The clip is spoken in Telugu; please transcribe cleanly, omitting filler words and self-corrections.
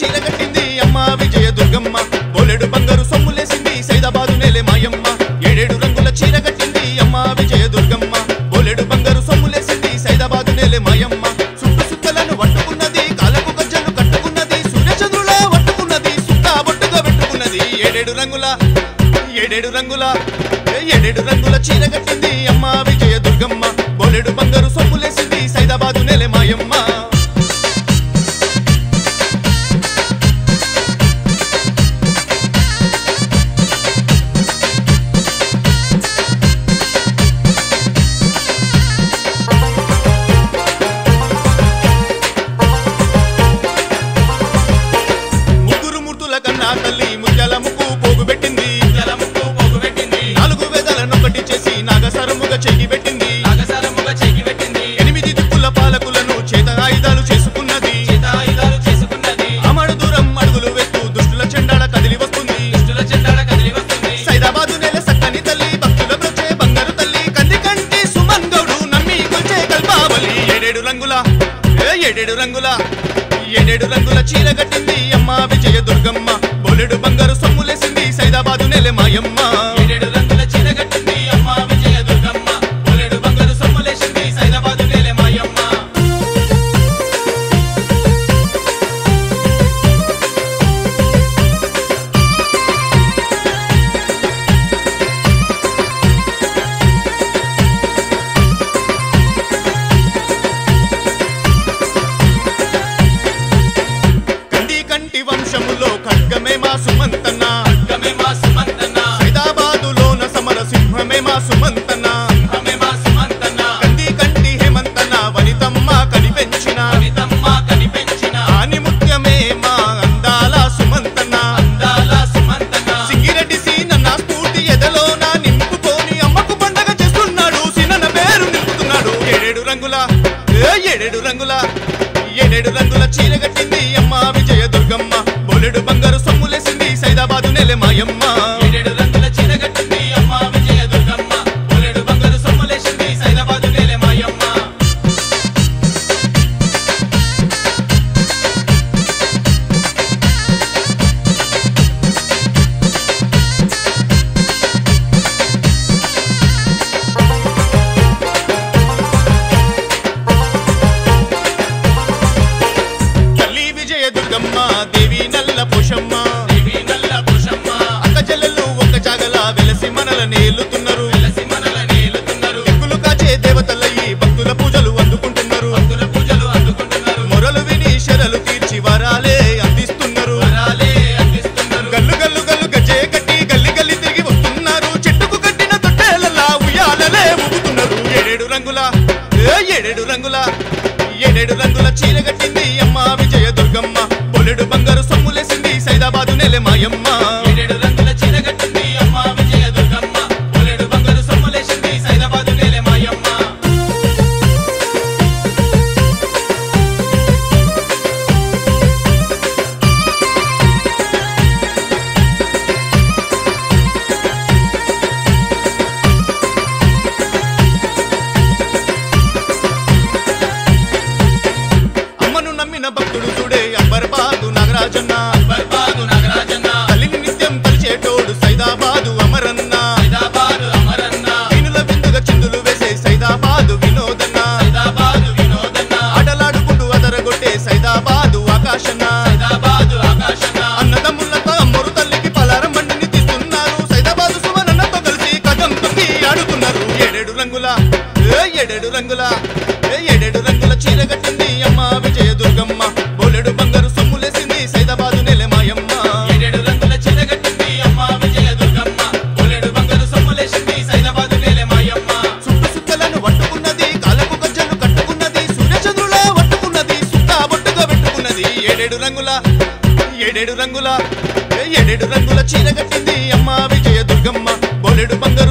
చీర కట్టింది అమ్మ విజయ దుర్గమ్మ బోలెడు బంగారు సొమ్ములేసింది సైదాబాదు నేలే మాయమ్మ ఏడేడు రంగుల చీర కట్టింది అమ్మ విజయ దుర్గమ్మ బోలెడు బంగారు సొమ్ములేసింది సైదాబాదు నేలే మాయమ్మ సుట్టు సుక్కలను పట్టుకున్నది కాలకు గజ్జలు కట్టుకున్నది సూర్యచంద్రులా పట్టుకున్నది సుక్కా బొట్టుగా పెట్టుకున్నది ఏడేడు రంగుల చీర కట్టింది అమ్మ విజయ దుర్గమ్మ బోలెడు బంగారు సొమ్ములేసింది సైదాబాదు నేలే మాయమ్మ తల్లి ముత్యాల ముక్కు పోగు పెట్టింది నాలుగు వేదాలను ఒకటి చేసి నాగసరముగా చెయ్యి పెట్టింది 8 దిక్కుల పాలకులను చేత ఆయుధాలు చేసుకున్నది అమడు దూరం అడుగులు వేస్తూ దుష్టుల చెండాడ కదిలి వస్తుంది సైదాబాదు నేల సక్కని తల్లి భక్తుల బ్రచే బంగారు తల్లి కంది కంటి సుమన్ గౌడు నమ్మి కొల్చే కల్పావలి ఏడేడు రంగుల చీర కట్టింది అమ్మ విజయ దుర్గమ్మ బోలెడు బంగారు సొమ్ములేసింది సైదాబాదు నేలే మాయమ్మ ఏడేడు రంగుల చీర కట్టింది అమ్మ విజయ దుర్గమ్మ బోలెడు బంగారు సొమ్ములేసింది సైదాబాదు నేలే మాయమ్మ వంశములో ఖడ్గమే మా సుమంతన్న సైదాబాదులోన సమర సింహమే మా సుమంతన్న కంది కంటి హేమంతన్న వనితమ్మ కనిపెంచిన ఆనిముత్యమే మా అందాల సుమంతన్న సింగిరెడ్డి సీనన్న స్ఫూర్తి ఎదలోన నింపుకొని అమ్మకు పండగ చేస్తున్నాడు సినన పేరు నింపుతున్నాడు ఏడేడు రంగుల చీర కట్టింది అమ్మ విజయ దుర్గమ్మ బోలెడు బంగారు సొమ్ములేసింది సైదాబాదు నేలే మాయమ్మ ఏడేడు రంగుల చీర కట్టింది అమ్మ విజయ దుర్గమ్మ బోలెడు బంగారు సొమ్ములేసింది సైదాబాదు నేలే మాయమ్మ దుర్గమ్మ దేవి నల్ల పోషమ్మ అక్క చెల్లెళ్ళు ఒక జాగల వెలసి మనల నేలుతున్నారు దిక్కులు కాచే దేవతలయ్యి భక్తుల పూజలు అందుకుంటున్నారు మొరలు విని శరలు తీర్చి వరాలే అందిస్తున్నారు గల్లు గల్లు గల్లు గజ్జే కట్టి గల్లి గల్లి తిరిగి వస్తున్నారు చెట్టుకు కట్టిన తొట్టేలలా ఉయ్యాలలే ఊగుతున్నారు ఏడేడు రంగుల చీర కట్టింది అమ్మ విజయ దుర్గమ్మ బోలెడు బంగారు సొమ్ములేసింది సైదాబాదు నేలే మాయమ్మ ఏడేడు రంగుల చీర కట్టింది అమ్మ విజయ దుర్గమ్మ బోలెడు బంగారు సొమ్ములేసింది సైదాబాదు నేలే మాయమ్మ భక్తుడు చూడే అబ్బర్బాదు నాగరాజన్న తల్లిని నిత్యం తలిచేటోడు సైదాబాదు అమరన్న వీణుల విందుగా చిందులు వేసే సైదాబాదు వినోదన్న ఆటలాడుకుంటూ అదరగొట్టే సైదాబాదు ఆకాశన్న అన్నదమ్ములతో అమ్మరు తల్లికి పలారం బండిని తీస్తున్నారు సైదాబాదు సుమనన్నతో కలిసి కథం తొక్కి ఆడుతున్నారు ఏడేడు రంగుల చీర కట్టింది అమ్మ విజయ దుర్గమ్మ బోలెడు బంగారు సొమ్ములేసింది సైదాబాదు నేలే మాయమ్మ ఏడేడు రంగుల చీర కట్టింది అమ్మ విజయ దుర్గమ్మ బోలెడు బంగారు సొమ్ములేసింది సైదాబాదు నేలే మాయమ్మ సుట్టు సుక్కలను పట్టుకున్నది కాలకు గజ్జలు కట్టుకున్నది సూర్యచంద్రులా పట్టుకున్నది సుక్కా బొట్టుగా పెట్టుకున్నది ఏడేడు రంగుల చీర కట్టింది అమ్మ విజయ దుర్గమ్మ బోలెడు బంగారు